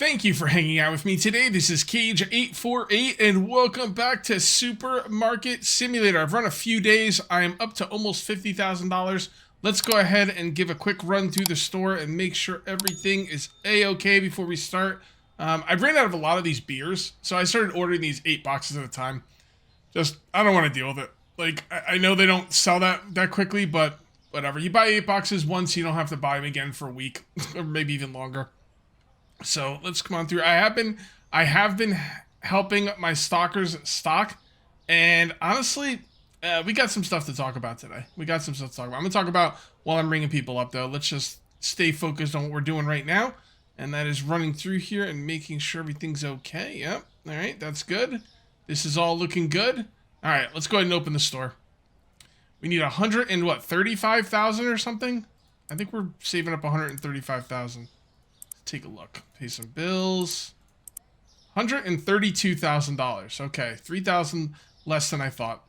Thank you for hanging out with me today. This is Cage848 and welcome back to Supermarket Simulator. I've run a few days. I am up to almost $50,000. Let's go ahead and give a quick run through the store and make sure everything is a-okay before we start. I ran out of a lot of these beers, so I started ordering these 8 boxes at a time. I don't want to deal with it. Like, I know they don't sell that quickly, but whatever. You buy 8 boxes once, you don't have to buy them again for a week, or maybe even longer. So let's come on through. I have been helping my stalkers stock, and honestly, we got some stuff to talk about today. I'm going to talk about while I'm ringing people up, though. Let's just stay focused on what we're doing right now, and that is running through here and making sure everything's okay. Yep. All right, that's good. This is all looking good. All right, let's go ahead and open the store. We need 135,000 or something. I think we're saving up 135,000. Take a look. Pay some bills. $132,000. Okay, 3,000 less than I thought.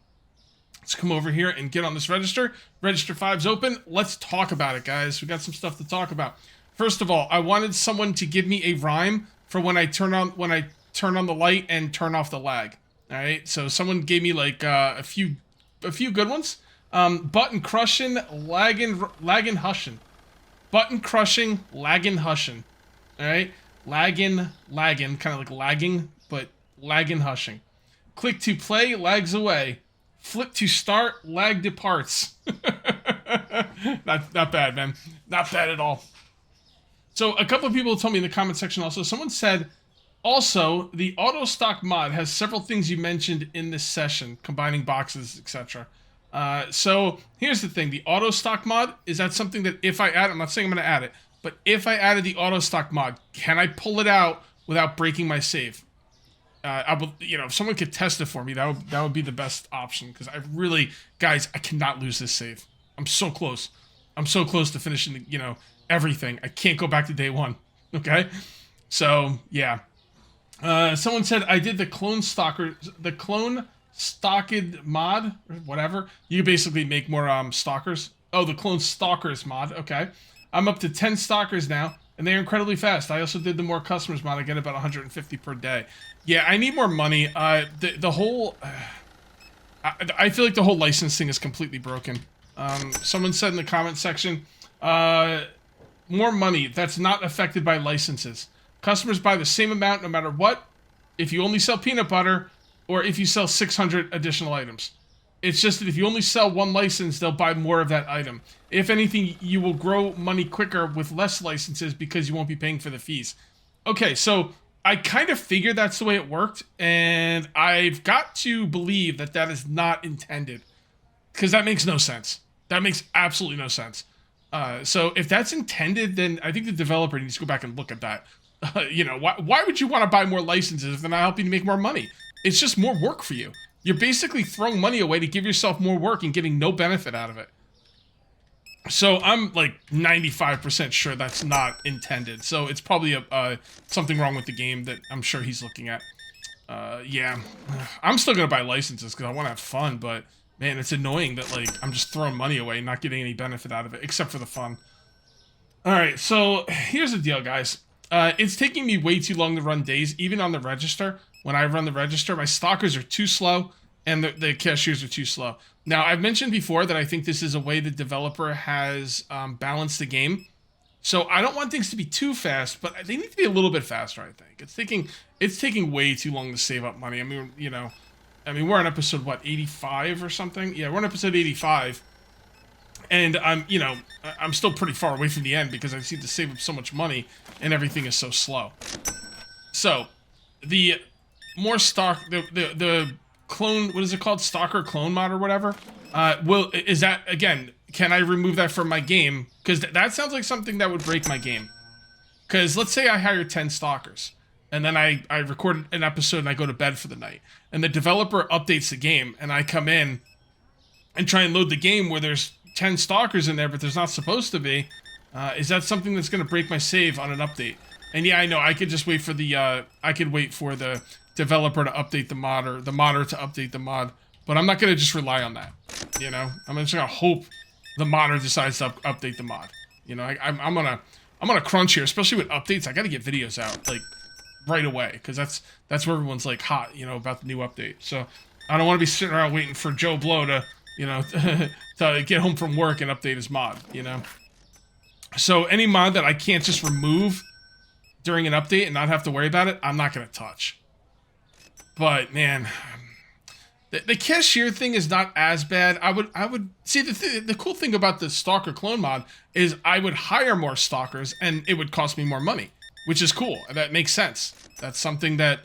Let's come over here and get on this register. Register 5's open. Let's talk about it, guys. We got some stuff to talk about. First of all, I wanted someone to give me a rhyme for when I turn on the light and turn off the lag. All right, so someone gave me like a few good ones. Button crushing, lagging, hushin'. Button crushing, lagging, hushin'. All right, lagging, kind of like lagging, but lagging, hushing. Click to play, lags away. Flip to start, lag departs. not bad, man. Not bad at all. So a couple of people told me in the comment section also, someone said, also, the auto stock mod has several things you mentioned in this session, combining boxes, etc. So here's the thing, the auto stock mod, is that something that if I add, I'm not saying I'm going to add it, but if I added the auto stock mod, can I pull it out without breaking my save? If someone could test it for me, that would be the best option, because guys, I cannot lose this save. I'm so close. I'm so close to finishing, everything. I can't go back to day one. Okay? So, yeah. Someone said I did the clone stocked mod, or whatever. You basically make more stalkers. Oh, the clone stalkers mod. Okay. I'm up to 10 stalkers now, and they're incredibly fast. I also did the more customers mod. I get about 150 per day. Yeah, I need more money. The whole... I feel like the whole licensing is completely broken. Someone said in the comment section, more money that's not affected by licenses. Customers buy the same amount no matter what, if you only sell peanut butter, or if you sell 600 additional items. It's just that if you only sell one license, they'll buy more of that item. If anything, you will grow money quicker with less licenses because you won't be paying for the fees. Okay, so I kind of figured that's the way it worked, and I've got to believe that that is not intended. Because that makes no sense. That makes absolutely no sense. So if that's intended, then I think the developer needs to go back and look at that. Why would you want to buy more licenses if they're not helping you make more money? It's just more work for you. You're basically throwing money away to give yourself more work and getting no benefit out of it. So I'm like 95% sure that's not intended. So it's probably something wrong with the game that I'm sure he's looking at. Yeah, I'm still going to buy licenses because I want to have fun, but man, it's annoying that like I'm just throwing money away and not getting any benefit out of it, except for the fun. All right, so here's the deal, guys. It's taking me way too long to run days, even on the register. When I run the register, my stalkers are too slow, and the cashiers are too slow. Now, I've mentioned before that I think this is a way the developer has balanced the game. So I don't want things to be too fast, but they need to be a little bit faster, I think. It's taking way too long to save up money. I mean, we're on episode, 85 or something? Yeah, we're on episode 85. And I'm still pretty far away from the end because I seem to save up so much money and everything is so slow. So, the more the clone, what is it called? Stalker clone mod or whatever? Is that, again, can I remove that from my game? Because that sounds like something that would break my game. Because let's say I hire 10 stalkers, and then I record an episode and I go to bed for the night. And the developer updates the game, and I come in and try and load the game where there's 10 stalkers in there, but there's not supposed to be. Is that something that's going to break my save on an update? And yeah, I know, I could just wait for the, the developer to update the mod, or the modder to update the mod, but I'm not going to just rely on that, I'm just going to hope the modder decides to update the mod. I'm on a crunch here, especially with updates. I got to get videos out, like, right away, because that's where everyone's like hot, you know, about the new update. So I don't want to be sitting around waiting for Joe Blow to, you know, to get home from work and update his mod, you know. So any mod that I can't just remove during an update and not have to worry about it, I'm not gonna touch. But man, the cashier thing is not as bad. I would see the cool thing about the stalker clone mod is I would hire more stalkers and it would cost me more money, which is cool. That makes sense. That's something that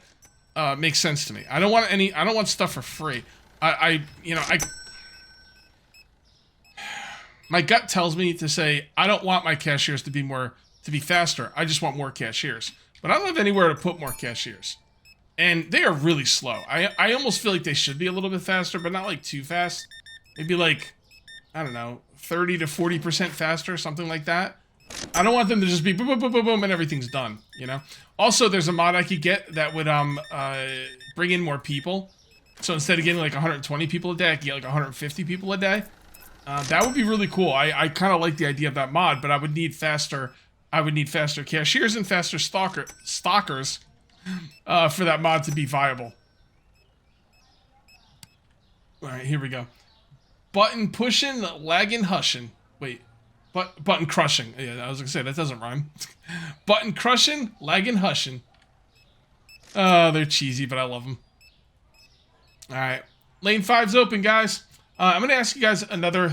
makes sense to me. I don't want stuff for free. My gut tells me to say I don't want my cashiers to be faster. I just want more cashiers. But I don't have anywhere to put more cashiers. And they are really slow. I almost feel like they should be a little bit faster, but not like too fast. Maybe like, I don't know, 30 to 40% faster, something like that. I don't want them to just be boom, boom, boom, boom, boom, and everything's done, you know? Also, there's a mod I could get that would bring in more people. So instead of getting like 120 people a day, I could get like 150 people a day. That would be really cool. I kind of like the idea of that mod, but I would need faster cashiers and faster stalkers for that mod to be viable. Alright, here we go. Button pushing, lagging, hushing. Wait. Button crushing. Yeah, I was gonna say, that doesn't rhyme. Button crushing, lagging, hushing. Oh, they're cheesy, but I love them. Alright. Lane 5's open, guys. I'm gonna ask you guys another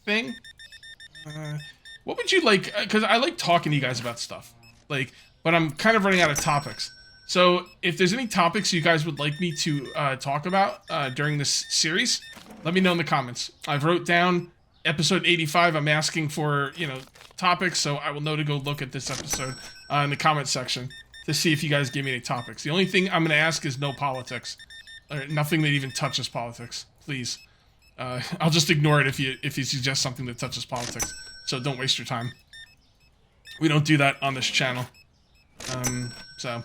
thing. What would you like? Because I like talking to you guys about stuff. Like, but I'm kind of running out of topics. So if there's any topics you guys would like me to talk about during this series, let me know in the comments. I've wrote down episode 85. I'm asking for, you know, topics, so I will know to go look at this episode in the comment section to see if you guys give me any topics. The only thing I'm going to ask is no politics. Or nothing that even touches politics, please. I'll just ignore it if you suggest something that touches politics. So don't waste your time. We don't do that on this channel. So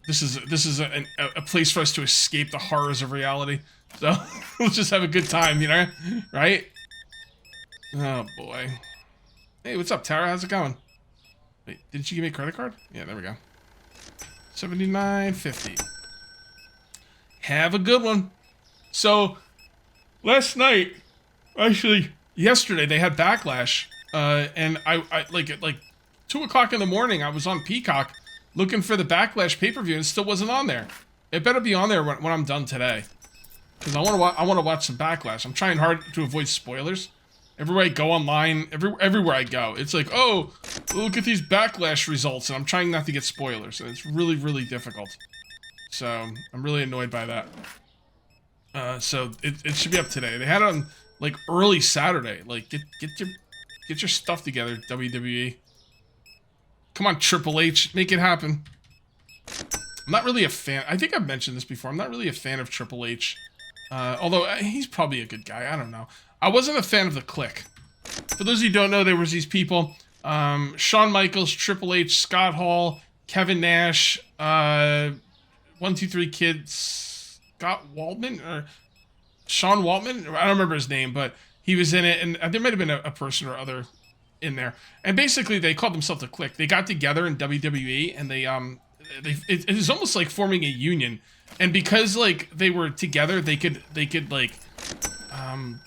this is a place for us to escape the horrors of reality. So let's just have a good time, you know, right? Oh boy. Hey, what's up, Tara? How's it going? Wait, didn't you give me a credit card? Yeah, there we go. $79.50. Have a good one. So last night, actually yesterday, they had Backlash, and I like at like 2 o'clock in the morning, I was on Peacock looking for the Backlash pay-per-view, and it still wasn't on there. It better be on there when I'm done today, because I want to watch some Backlash. I'm trying hard to avoid spoilers. Everywhere I go online, everywhere I go, it's like, oh, look at these Backlash results, and I'm trying not to get spoilers, and it's really, really difficult. So I'm really annoyed by that. So it should be up today. They had it on like early Saturday. Like get your stuff together, WWE. Come on, Triple H, make it happen. I'm not really a fan. I think I've mentioned this before. I'm not really a fan of Triple H. Although he's probably a good guy. I don't know. I wasn't a fan of the Clique. For those of you who don't know, there was these people. Shawn Michaels, Triple H, Scott Hall, Kevin Nash, 1-2-3 Kids, Scott Waldman, or Sean Waltman? I don't remember his name, but he was in it, and there might have been a person or other in there. And basically, they called themselves the Clique. They got together in WWE, and it was almost like forming a union. And because like they were together, they could like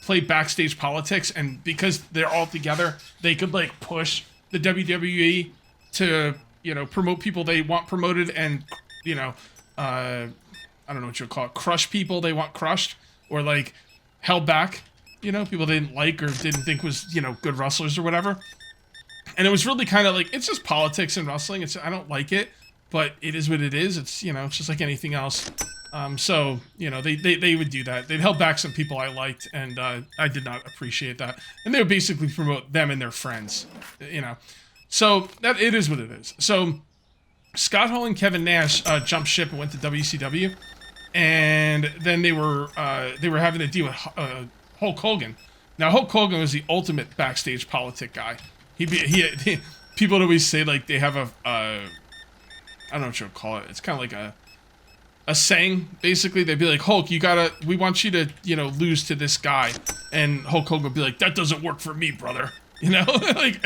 play backstage politics, and because they're all together, they could like push the WWE to, you know, promote people they want promoted, and, you know, I don't know what you'll call it, crush people they want crushed, or like held back, you know, people they didn't like or didn't think was, you know, good wrestlers or whatever. And it was really kind of like, it's just politics in wrestling. I don't like it, but it is what it is. It's, you know, it's just like anything else. So, you know, they would do that. They'd held back some people I liked, and I did not appreciate that. And they would basically promote them and their friends, you know. So that it is what it is. So Scott Hall and Kevin Nash jumped ship and went to WCW, and then they were having to deal with Hulk Hogan. Now Hulk Hogan was the ultimate backstage politic guy. He people would always say like they have I don't know what you'll call it. It's kind of like a saying, basically. They'd be like, Hulk, we want you to, you know, lose to this guy. And Hulk Hogan would be like, that doesn't work for me, brother. You know? Like,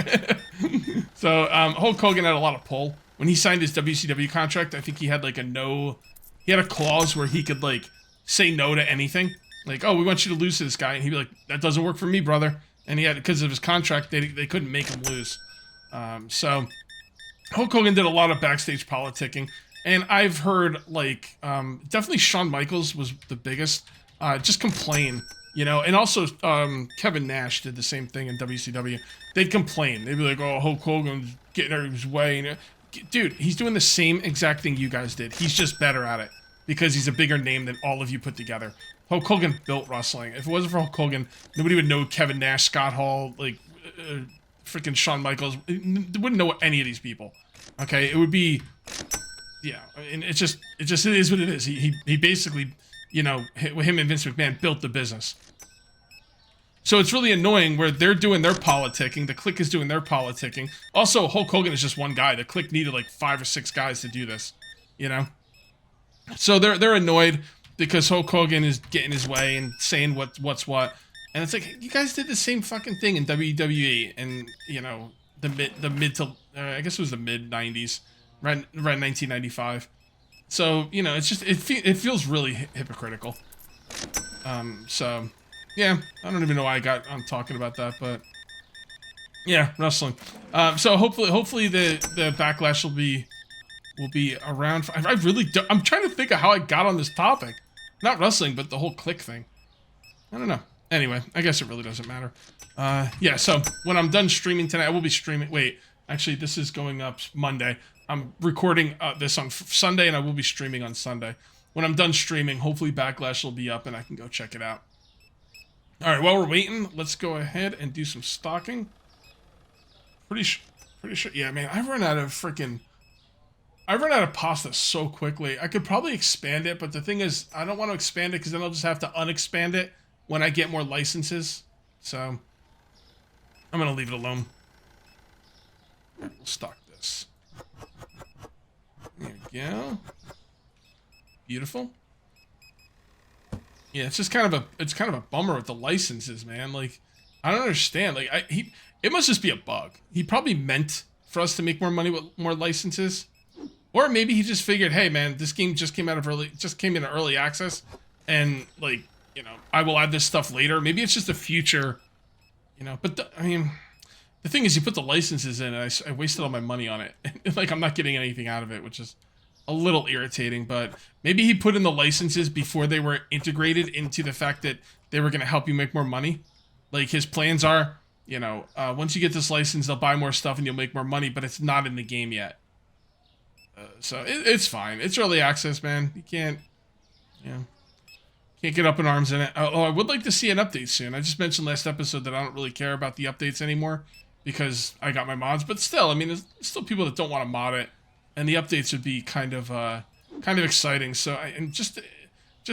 so, Hulk Hogan had a lot of pull. when he signed his WCW contract, I think he had like he had a clause where he could like say no to anything. Like, oh, we want you to lose to this guy. And he'd be like, that doesn't work for me, brother. And he had, because of his contract, they couldn't make him lose. So Hulk Hogan did a lot of backstage politicking. And I've heard, like, definitely Shawn Michaels was the biggest. Just complain, you know. And also, Kevin Nash did the same thing in WCW. They'd complain. They'd be like, oh, Hulk Hogan's getting out of his way. And, dude, he's doing the same exact thing you guys did. He's just better at it because he's a bigger name than all of you put together. Hulk Hogan built wrestling. If it wasn't for Hulk Hogan, nobody would know Kevin Nash, Scott Hall, like, freaking Shawn Michaels. They wouldn't know any of these people. Okay, it would be, yeah, and it is what it is. He basically, you know, him and Vince McMahon built the business. So it's really annoying where they're doing their politicking, the Clique is doing their politicking. Also, Hulk Hogan is just one guy. The Clique needed like 5 or 6 guys to do this, you know? So they're annoyed because Hulk Hogan is getting his way and saying what's what. And it's like, you guys did the same fucking thing in WWE and, you know, the mid to, I guess it was the mid 90s, around 1995. So, you know, it's just, it feels really hypocritical. So, yeah, I don't even know why I'm talking about that, but yeah, wrestling. So hopefully the backlash will be around. I really don't, I'm trying to think of how I got on this topic. Not wrestling, but the whole Clique thing. I don't know. Anyway, I guess it really doesn't matter. Yeah, so when I'm done streaming tonight, I will be streaming. Wait, actually, this is going up Monday. I'm recording this on Sunday, and I will be streaming on Sunday. When I'm done streaming, hopefully Backlash will be up, and I can go check it out. All right, while we're waiting, let's go ahead and do some stocking. Pretty sure. Yeah, man, I run out of pasta so quickly. I could probably expand it, but the thing is, I don't want to expand it because then I'll just have to unexpand it when I get more licenses. So I'm gonna leave it alone. We'll stock this. There we go. Beautiful. Yeah, it's just kind of a bummer with the licenses, man. Like, I don't understand. Like, it must just be a bug. He probably meant for us to make more money with more licenses, or maybe he just figured, hey, man, this game just came into early access, and like, you know, I will add this stuff later. Maybe it's just a future, you know. But I mean, the thing is, you put the licenses in, and I wasted all my money on it. Like, I'm not getting anything out of it, which is a little irritating. But maybe he put in the licenses before they were integrated into the fact that they were going to help you make more money. Like, his plans are, you know, once you get this license, they'll buy more stuff and you'll make more money, but it's not in the game yet. So it's fine. It's early access, man. You can't get up in arms in it. Oh, I would like to see an update soon. I just mentioned last episode that I don't really care about the updates anymore because I got my mods. But still, I mean, there's still people that don't want to mod it, and the updates would be kind of exciting. So, and just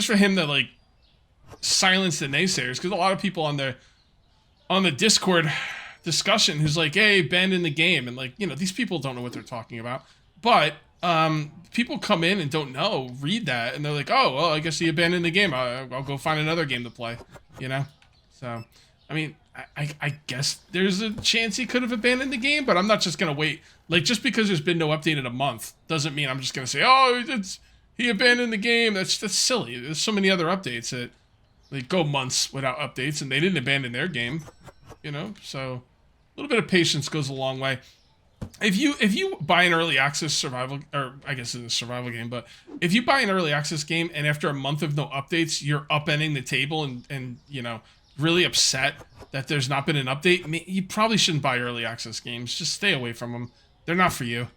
for him to like silence the naysayers, because a lot of people on the Discord discussion who's like, hey, abandon the game, and like, you know, these people don't know what they're talking about, but people come in and don't know, read that, and they're like, oh, well, I guess he abandoned the game. I'll go find another game to play, you know? So, I mean, I guess there's a chance he could have abandoned the game, but I'm not just going to wait. Like, just because there's been no update in a month doesn't mean I'm just going to say, oh, he abandoned the game. That's silly. There's so many other updates that they go months without updates, and they didn't abandon their game, you know? So, a little bit of patience goes a long way. If you buy an early access survival, or I guess it's a survival game, but if you buy an early access game and after a month of no updates, you're upending the table and you know, really upset that there's not been an update, you probably shouldn't buy early access games. Just stay away from them. They're not for you.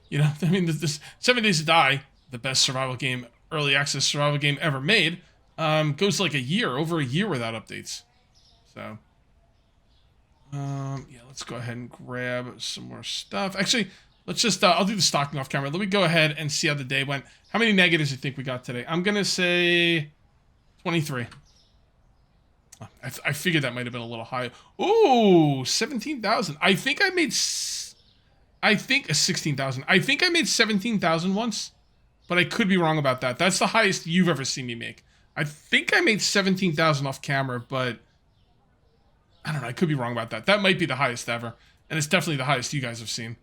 You know, I mean, this 7 Days to Die, the best survival game, early access survival game ever made, goes like over a year without updates. So, yeah, let's go ahead and grab some more stuff. Actually, let's just, I'll do the stocking off camera. Let me go ahead and see how the day went. How many negatives do you think we got today? I'm going to say 23. I figured that might have been a little high. Ooh, 17,000. I think I made 16,000. I think I made 17,000 once, but I could be wrong about that. That's the highest you've ever seen me make. I think I made 17,000 off camera, but I don't know. I could be wrong about that. That might be the highest ever, and it's definitely the highest you guys have seen.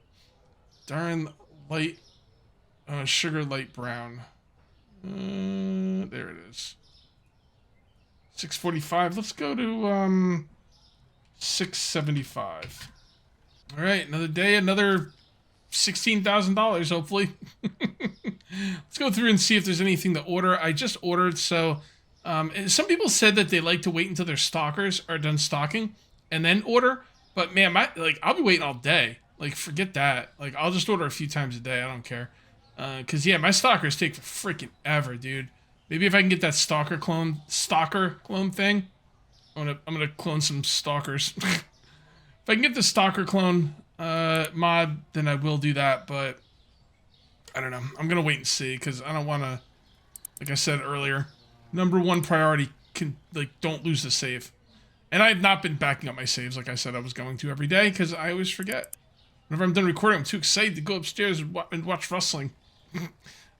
During light, sugar light brown. There it is. 645. Let's go to 675. All right, another day, another $16,000, hopefully. Let's go through and see if there's anything to order. I just ordered, so some people said that they like to wait until their stalkers are done stocking and then order. But man, I'll be waiting all day. Like, forget that. Like, I'll just order a few times a day. I don't care. Cause yeah, my stalkers take freaking ever, dude. Maybe if I can get that stalker clone thing, I'm gonna clone some stalkers. If I can get the stalker clone mod, then I will do that. But I don't know. I'm gonna wait and see because I don't want to. Like I said earlier, #1 priority don't lose the save. And I have not been backing up my saves like I said I was going to every day because I always forget. Whenever I'm done recording, I'm too excited to go upstairs and watch wrestling.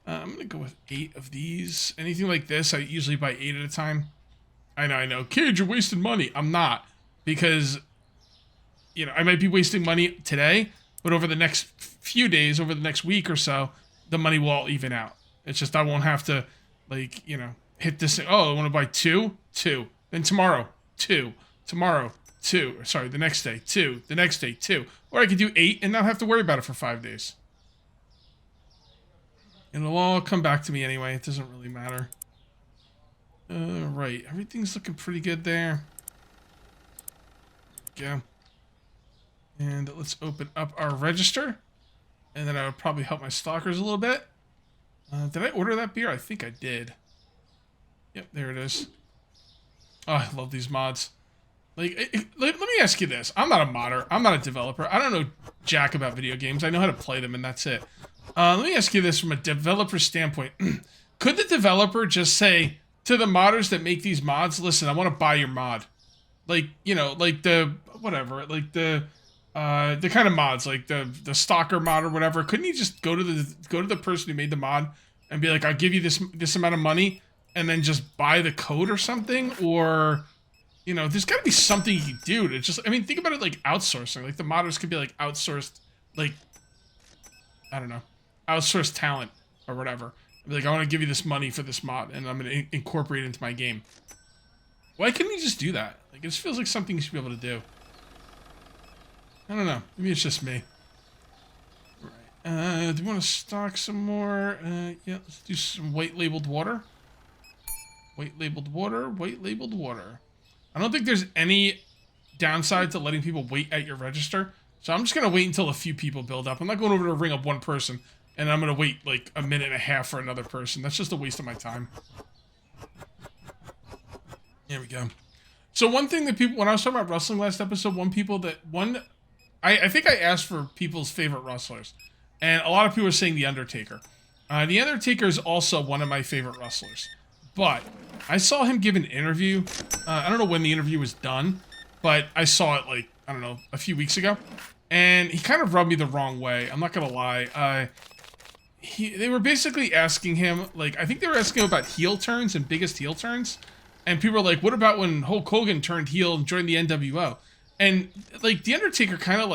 I'm going to go with 8 of these. Anything like this, I usually buy 8 at a time. I know. Kid, you're wasting money. I'm not. Because, I might be wasting money today, but over the next few days, over the next week or so, the money will all even out. It's just I won't have to, hit this thing. Oh, I want to buy 2. Then tomorrow, 2. Tomorrow, 2. Sorry, the next day, 2. The next day, 2. Or I could do 8 and not have to worry about it for 5 days. And it'll all come back to me anyway. It doesn't really matter. Right. Everything's looking pretty good there. Yeah. And let's open up our register. And then I would probably help my stalkers a little bit. Did I order that beer? I think I did. Yep, there it is. Oh, I love these mods. Let me ask you this. I'm not a modder. I'm not a developer. I don't know jack about video games. I know how to play them, and that's it. Let me ask you this from a developer standpoint. Could the developer just say to the modders that make these mods, listen, I want to buy your mod? Like the kind of mods, like the stalker mod or whatever. Couldn't you just go to the person who made the mod and be like, I'll give you this amount of money and then just buy the code or something? Or, there's got to be something you can do to just, think about it like outsourcing. Like the modders could be like outsourced, I don't know, outsourced talent or whatever. I'd be like, I want to give you this money for this mod and I'm going to incorporate it into my game. Why couldn't you just do that? Like, it just feels like something you should be able to do. I don't know. Maybe it's just me. Right. Do you want to stock some more? Yeah, let's do some white labeled water. White labeled water. White labeled water. I don't think there's any downside to letting people wait at your register. So I'm just going to wait until a few people build up. I'm not going over to ring up one person and I'm going to wait like a minute and a half for another person. That's just a waste of my time. There we go. So one thing that people, when I was talking about wrestling last episode, I think I asked for people's favorite wrestlers. And a lot of people are saying The Undertaker. The Undertaker is also one of my favorite wrestlers. But I saw him give an interview. I don't know when the interview was done, but I saw it a few weeks ago. And he kind of rubbed me the wrong way. I'm not going to lie. They were basically asking him, I think they were asking him about heel turns and biggest heel turns. And people were like, what about when Hulk Hogan turned heel and joined the NWO? And, The Undertaker kind of,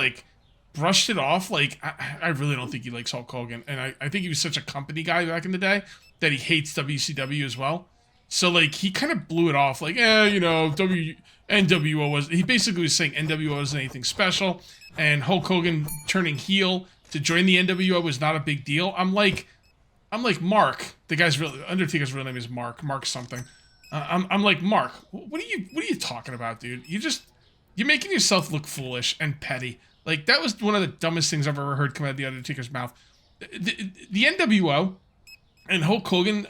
brushed it off. I really don't think he likes Hulk Hogan. And I think he was such a company guy back in the day that he hates WCW as well. So, he kind of blew it off. NWO was... He basically was saying NWO wasn't anything special. And Hulk Hogan turning heel to join the NWO was not a big deal. I'm like Mark. Undertaker's real name is Mark something. I'm like, Mark, what are you talking about, dude? You're making yourself look foolish and petty. That was one of the dumbest things I've ever heard come out of the Undertaker's mouth. The NWO and Hulk Hogan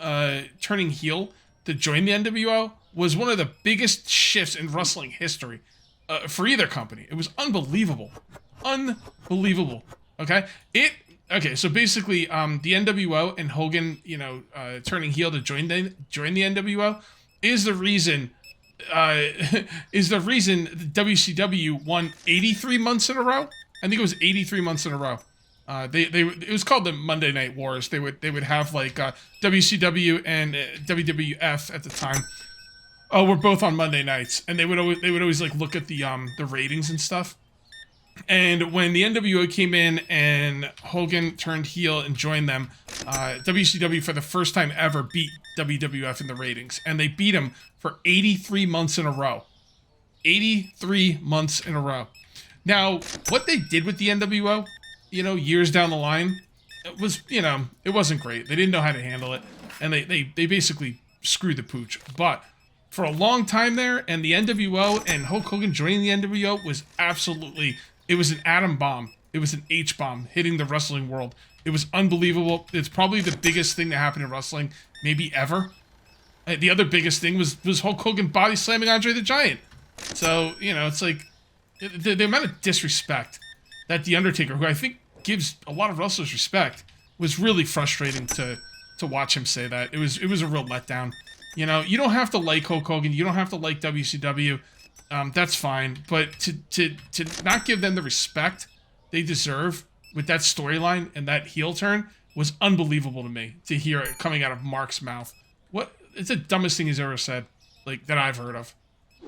turning heel to join the NWO was one of the biggest shifts in wrestling history for either company. It was unbelievable. Unbelievable. Okay? So basically, the NWO and Hogan, turning heel to join the NWO is the reason WCW won 83 months in a row. I think it was 83 months in a row. It was called the Monday Night Wars. They would have WCW and WWF at the time. Were both on Monday nights, and they would always look at the ratings and stuff. And when the NWO came in and Hogan turned heel and joined them, WCW for the first time ever beat WWF in the ratings. And they beat him for 83 months in a row. 83 months in a row. Now, what they did with the NWO, years down the line, it was, it wasn't great. They didn't know how to handle it. And they basically screwed the pooch. But for a long time there, and the NWO and Hulk Hogan joining the NWO was absolutely... It was an atom bomb. It was an H-bomb hitting the wrestling world. It was unbelievable. It's probably the biggest thing that happened in wrestling, maybe ever. The other biggest thing was Hulk Hogan body slamming Andre the Giant. So, it's like the amount of disrespect that the Undertaker, who I think gives a lot of wrestlers respect, was really frustrating to watch him say that. It was a real letdown. You don't have to like Hulk Hogan. You don't have to like WCW. That's fine, but to not give them the respect they deserve with that storyline and that heel turn was unbelievable to me to hear it coming out of Mark's mouth. It's the dumbest thing he's ever said, that I've heard of.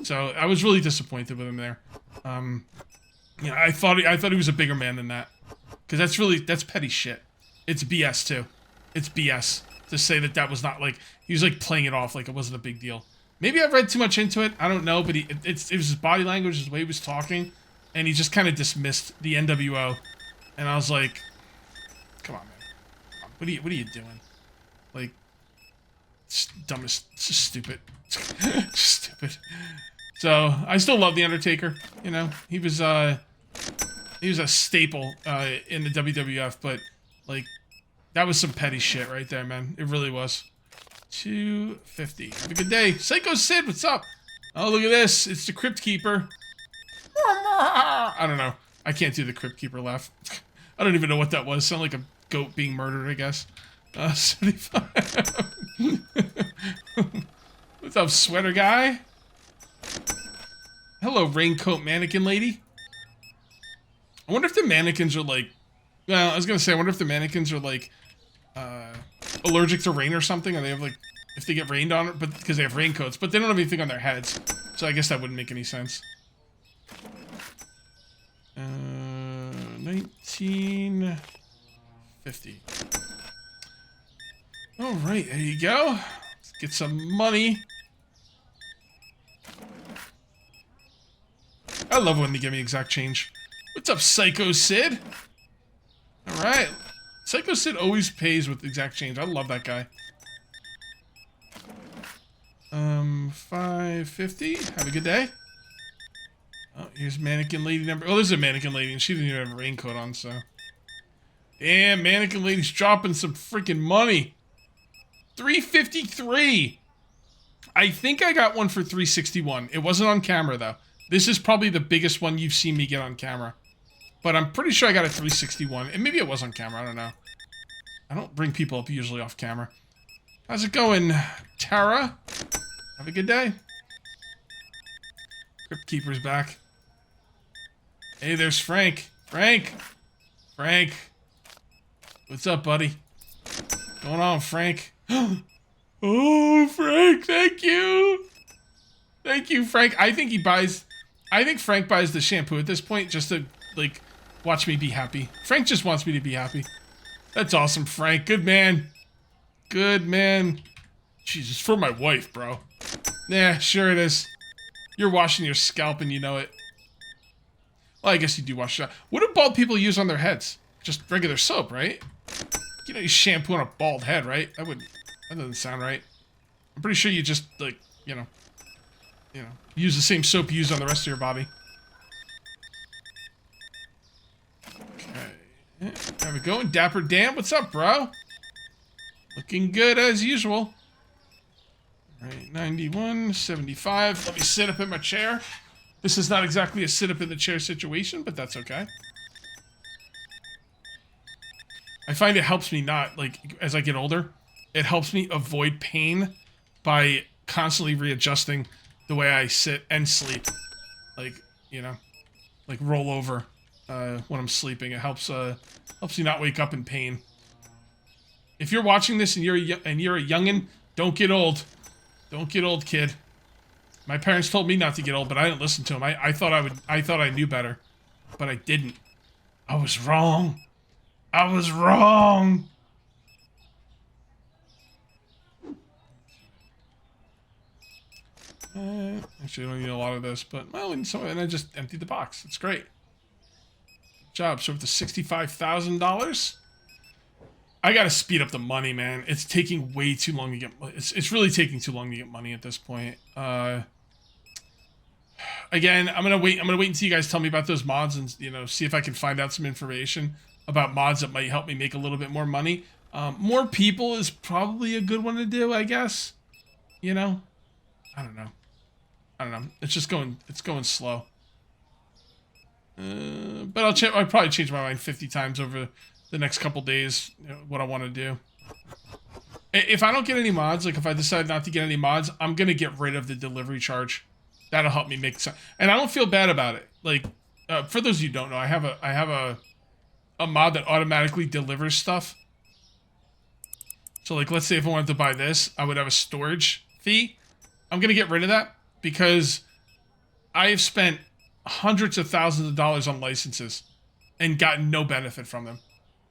So I was really disappointed with him there. I thought he was a bigger man than that, because that's petty shit. It's BS too. It's BS to say that was not he was playing it off like it wasn't a big deal. Maybe I've read too much into it. I don't know, but it was his body language, his way he was talking, and he just kind of dismissed the NWO. And I was like, "Come on, man! What are you doing? It's dumbest, it's just stupid, just stupid." So I still love the Undertaker. He was a staple in the WWF, but that was some petty shit right there, man. It really was. 250. Have a good day. Psycho Sid, what's up? Oh, look at this. It's the Crypt Keeper. I don't know. I can't do the Crypt Keeper laugh. I don't even know what that was. Sound like a goat being murdered, I guess. 75. What's up, sweater guy? Hello, raincoat mannequin lady. I wonder if the mannequins are well, I was gonna say, I wonder if the mannequins are allergic to rain or something, or they have if they get rained on, but because they have raincoats, but they don't have anything on their heads, so I guess that wouldn't make any sense. 1950. All right, there you go. Let's get some money. I love when they give me exact change. What's up, Psycho Sid? All right. Psycho Sid always pays with exact change. I love that guy. 550. Have a good day. Oh, here's mannequin lady number. Oh, this is a mannequin lady, and she didn't even have a raincoat on, so. Damn, mannequin lady's dropping some freaking money. 353. I think I got one for 361. It wasn't on camera, though. This is probably the biggest one you've seen me get on camera. But I'm pretty sure I got a 361. And maybe it was on camera. I don't know. I don't bring people up usually off camera. How's it going, Tara? Have a good day. Crypt Keeper's back. Hey, there's Frank. Frank! What's up, buddy? What's going on, Frank? Oh, Frank, thank you! Thank you, Frank. I think Frank buys the shampoo at this point just to, watch me be happy. Frank just wants me to be happy. That's awesome, Frank. Good man. Good man. Jesus, for my wife, bro. Yeah, sure it is. You're washing your scalp and you know it. Well, I guess you do wash it out. What do bald people use on their heads? Just regular soap, right? You shampoo on a bald head, right? That doesn't sound right. I'm pretty sure you just, use the same soap you use on the rest of your body. Okay. There we go. Dapper Dan, what's up, bro? Looking good as usual. Alright, 91, 75. Let me sit up in my chair. This is not exactly a sit up in the chair situation, but that's okay. I find it helps me not, as I get older, it helps me avoid pain by constantly readjusting the way I sit and sleep. Roll over when I'm sleeping. It helps you not wake up in pain. If you're watching this and you're a youngin', don't get old. Don't get old, kid. My parents told me not to get old, but I didn't listen to them. I thought I knew better. but I didn't. I was wrong. I was wrong. Actually, I don't need a lot of this, but well, and I just emptied the box. It's great. Good job. So up to $65,000. I gotta speed up the money, man. It's taking way too long to get. It's really taking too long to get money at this point. Again, I'm gonna wait. I'm gonna wait until you guys tell me about those mods and see if I can find out some information about mods that might help me make a little bit more money. More people is probably a good one to do, I guess. I don't know. It's just going. It's going slow. But I'll probably change my mind 50 times over the next couple days. What I want to do. If I don't get any mods, like if I decide not to get any mods, I'm gonna get rid of the delivery charge. That'll help me make sense, and I don't feel bad about it. Like, for those of you who don't know, I have a mod that automatically delivers stuff. So, like, let's say if I wanted to buy this, I would have a storage fee. I'm gonna get rid of that because I have spent hundreds of thousands of dollars on licenses and gotten no benefit from them,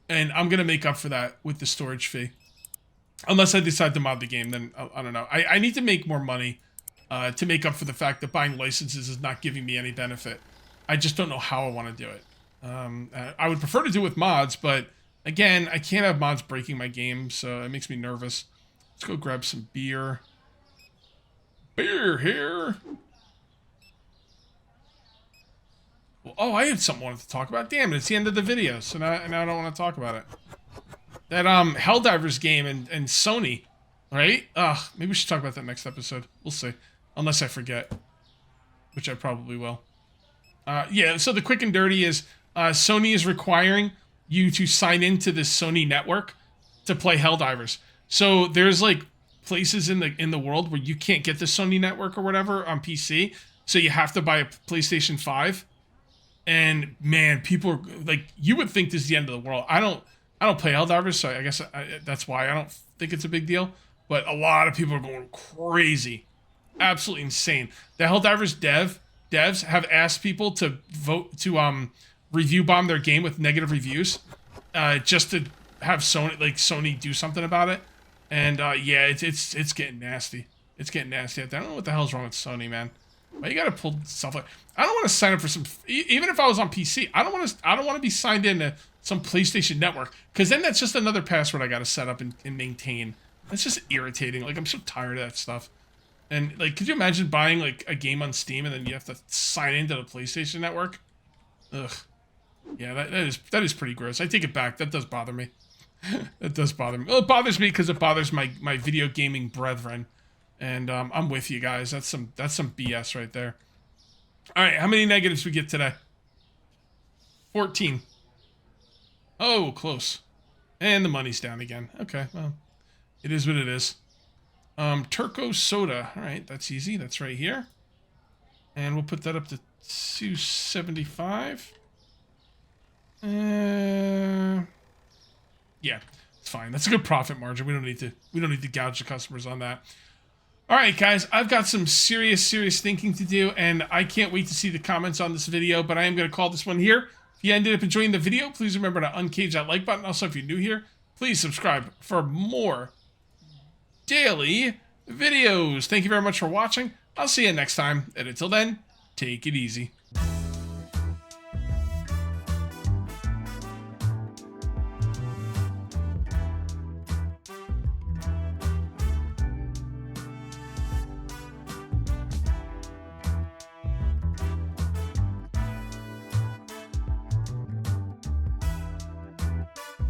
and I'm gonna make up for that with the storage fee. Unless I decide to mod the game, then I don't know. I need to make more money. To make up for the fact that buying licenses is not giving me any benefit. I just don't know how I want to do it. I would prefer to do it with mods, but again, I can't have mods breaking my game, so it makes me nervous. Let's go grab some beer. Beer here. Well, oh, I had something I wanted to talk about. Damn it, it's the end of the video, so now I don't want to talk about it. That Helldivers game and Sony, right? Maybe we should talk about that next episode. We'll see. Unless I forget, which I probably will. Yeah, so the quick and dirty is Sony is requiring you to sign into this Sony network to play Helldivers. So there's like places in the world where you can't get the Sony network or whatever on PC, so you have to buy a PlayStation 5. And man, people are like, you would think this is the end of the world. I don't play Helldivers, so I guess that's why I don't think it's a big deal. But a lot of people are going crazy. Absolutely insane. The Helldivers devs have asked people to vote to review bomb their game with negative reviews, just to have Sony do something about it. And yeah, it's getting nasty. It's getting nasty. I don't know what the hell's wrong with Sony, man. Why you gotta pull stuff like? I don't want to sign up for some. Even if I was on PC, I don't want to be signed into some PlayStation network, because then that's just another password I gotta set up and maintain. That's just irritating. Like, I'm so tired of that stuff. And, like, could you imagine buying, like, a game on Steam and then you have to sign into the PlayStation Network? Ugh. Yeah, that is pretty gross. I take it back. That does bother me. That does bother me. Well, it bothers me because it bothers my video gaming brethren. And I'm with you guys. That's some BS right there. All right, how many negatives we get today? 14. Oh, close. And the money's down again. Okay, well, it is what it is. Turco soda. All right, that's easy. That's right here. And we'll put that up to 275. Yeah, it's fine. That's a good profit margin. We don't need to gouge the customers on that. All right, guys, I've got some serious thinking to do, and I can't wait to see the comments on this video, but I am going to call this one here. If you ended up enjoying the video, please remember to uncage that like button. Also, if you're new here, please subscribe for more daily videos. Thank you very much for watching. I'll see you next time, and until then, take it easy.